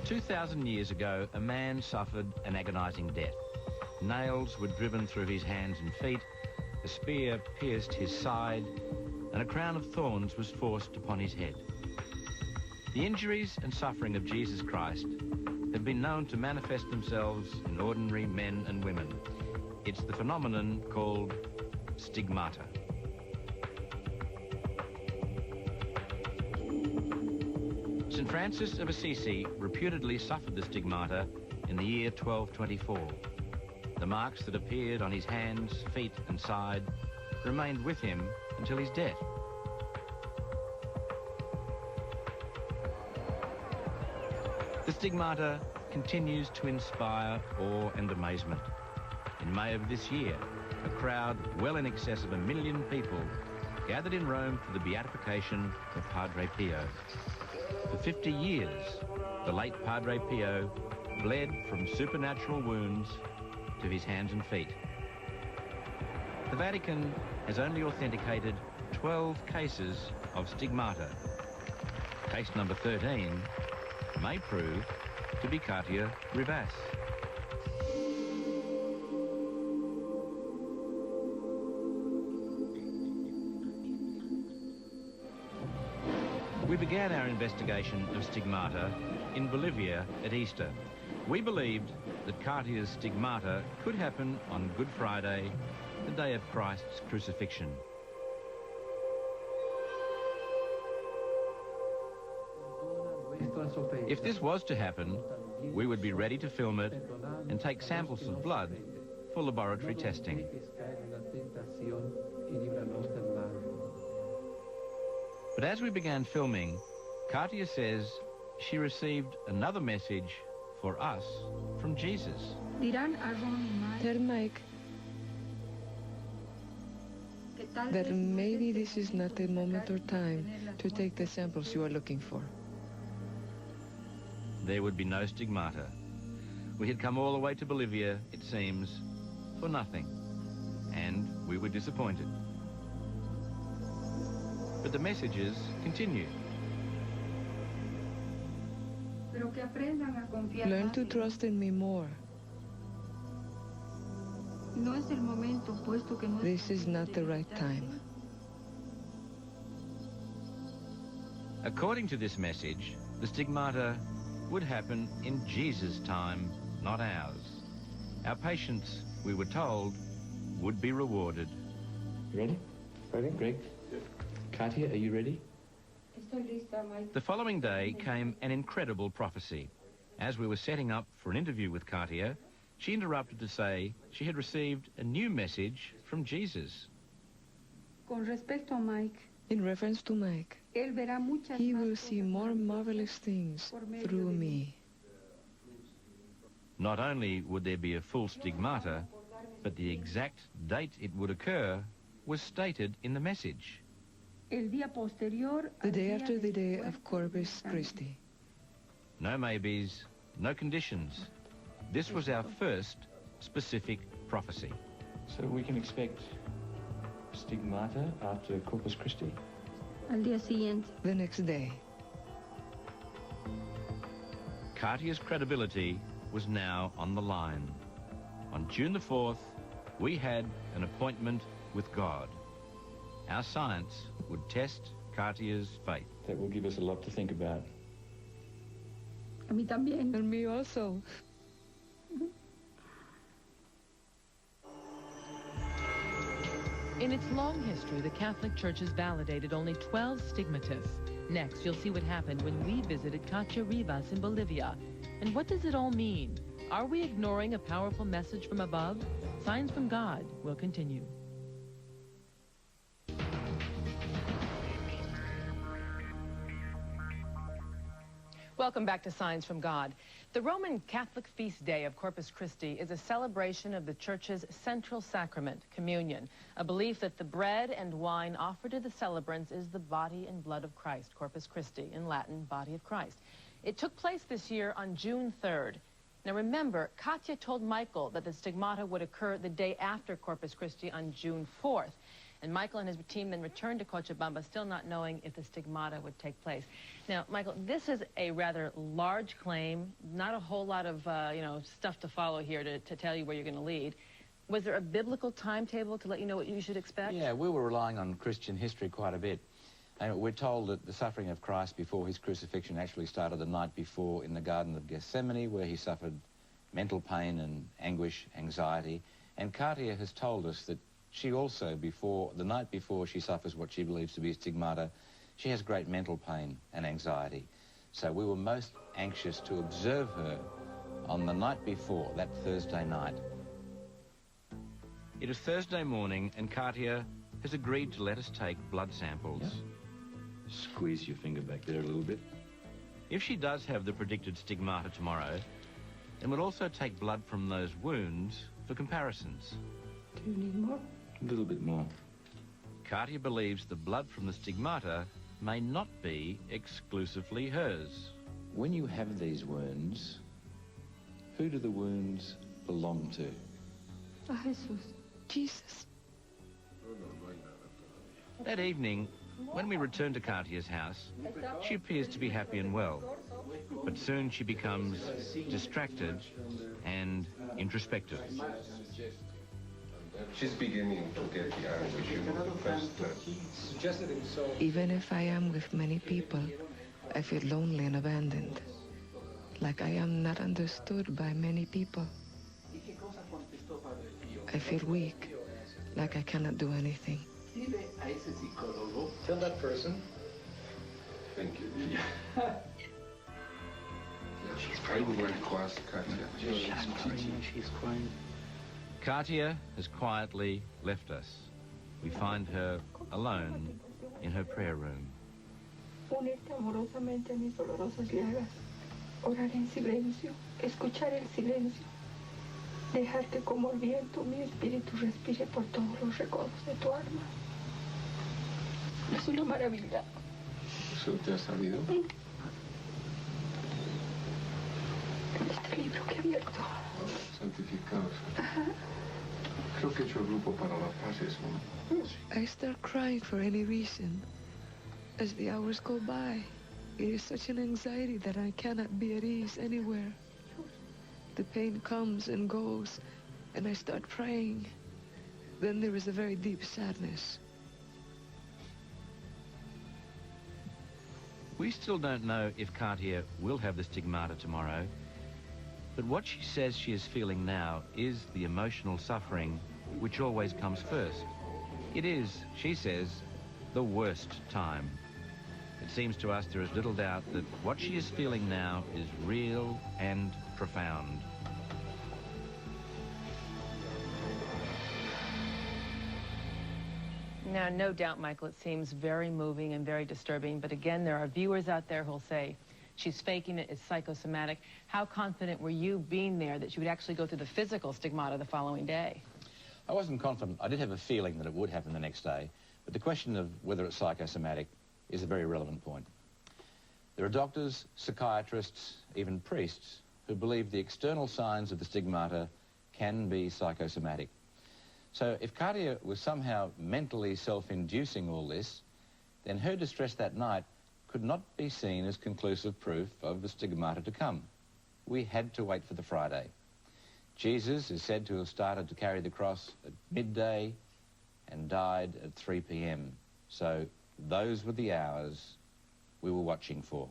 2,000 years ago, a man suffered an agonising death. Nails were driven through his hands and feet, a spear pierced his side, and a crown of thorns was forced upon his head. The injuries and suffering of Jesus Christ have been known to manifest themselves in ordinary men and women. It's the phenomenon called stigmata. St. Francis of Assisi reputedly suffered the stigmata in the year 1224. The marks that appeared on his hands, feet and side remained with him until his death. The stigmata continues to inspire awe and amazement. In May of this year, a crowd well in excess of 1 million people gathered in Rome for the beatification of Padre Pio. For 50 years, the late Padre Pio bled from supernatural wounds to his hands and feet. The Vatican has only authenticated 12 cases of stigmata. Case number 13 may prove to be Katya Revas. We began our investigation of stigmata in Bolivia at Easter. We believed that Katya's stigmata could happen on Good Friday, the day of Christ's crucifixion. If this was to happen, we would be ready to film it and take samples of blood for laboratory testing. But as we began filming, Katya says she received another message for us from Jesus. Tell Mike that maybe this is not the moment or time to take the samples you are looking for. There would be no stigmata. We had come all the way to Bolivia, it seems, for nothing. And we were disappointed. But the messages continued. Learn to trust in me more. This is not the right time. According to this message, the stigmata would happen in Jesus' time, not ours. Our patients, we were told, would be rewarded. You ready? Ready? Greg? Yeah. Katya, are you ready? The following day came an incredible prophecy. As we were setting up for an interview with Katya, she interrupted to say she had received a new message from Jesus. In reference to Mike, he will see more marvelous things through me. Not only would there be a full stigmata, but the exact date it would occur was stated in the message. The day after the day of Corpus Christi. No maybes, no conditions. This was our first specific prophecy. So we can expect stigmata after Corpus Christi? The next day. Katya's credibility was now on the line. On June the 4th, we had an appointment with God. Our science would test Katya's faith. That will give us a lot to think about. And me also. In its long history, the Catholic Church has validated only 12 stigmatists. Next, you'll see what happened when we visited Katya Revas in Bolivia. And what does it all mean? Are we ignoring a powerful message from above? Signs from God will continue. Welcome back to Signs from God. The Roman Catholic feast day of Corpus Christi is a celebration of the Church's central sacrament, communion, a belief that the bread and wine offered to the celebrants is the body and blood of Christ, Corpus Christi, in Latin, body of Christ. It took place this year on June 3rd. Now remember, Katya told Michael that the stigmata would occur the day after Corpus Christi on June 4th. And Michael and his team then returned to Cochabamba, still not knowing if the stigmata would take place. Now, Michael, this is a rather large claim, not a whole lot of, stuff to follow here to tell you where you're going to lead. Was there a biblical timetable to let you know what you should expect? Yeah, we were relying on Christian history quite a bit. And we're told that the suffering of Christ before his crucifixion actually started the night before in the Garden of Gethsemane, where he suffered mental pain and anguish, anxiety. And Katya has told us that she also, the night before she suffers what she believes to be stigmata, she has great mental pain and anxiety. So we were most anxious to observe her on the night before, that Thursday night. It is Thursday morning, and Katya has agreed to let us take blood samples. Yeah. Squeeze your finger back there a little bit. If she does have the predicted stigmata tomorrow, then we'll also take blood from those wounds for comparisons. Do you need more? A little bit more. Katya believes the blood from the stigmata may not be exclusively hers. When you have these wounds, who do the wounds belong to? Jesus. Jesus. That evening, when we return to Katya's house, she appears to be happy and well. But soon she becomes distracted and introspective. She's beginning to get the anguish of the first. Even if I am with many people, I feel lonely and abandoned. Like I am not understood by many people. I feel weak, like I cannot do anything. Tell that person. Thank you. She's probably going to ask Katya. She's crying. Katya has quietly left us. We find her alone in her prayer room. Unirte amorosamente a mis dolorosas llagas, orar en silencio, escuchar el silencio, dejar que como el viento mi espíritu respire por todos los recodos de tu alma. Es una maravilla. ¿Eso te ha salido? Este libro que he abierto. Santificados. Creo que he hecho el grupo para las paces, ¿no? I start crying for any reason. As the hours go by, it is such an anxiety that I cannot be at ease anywhere. The pain comes and goes, and I start praying. Then there is a very deep sadness. We still don't know if Katya will have the stigmata tomorrow, but what she says she is feeling now is the emotional suffering which always comes first. It is, she says, the worst time. It seems to us there is little doubt that what she is feeling now is real and profound. Now, no doubt, Michael, it seems very moving and very disturbing, but again, there are viewers out there who'll say, she's faking it, it's psychosomatic. How confident were you being there that she would actually go through the physical stigmata the following day? I wasn't confident. I did have a feeling that it would happen the next day, but the question of whether it's psychosomatic is a very relevant point. There are doctors, psychiatrists, even priests who believe the external signs of the stigmata can be psychosomatic. So if Katya was somehow mentally self-inducing all this, then her distress that night could not be seen as conclusive proof of the stigmata to come. We had to wait for the Friday. Jesus is said to have started to carry the cross at midday and died at 3 p.m. So those were the hours we were watching for.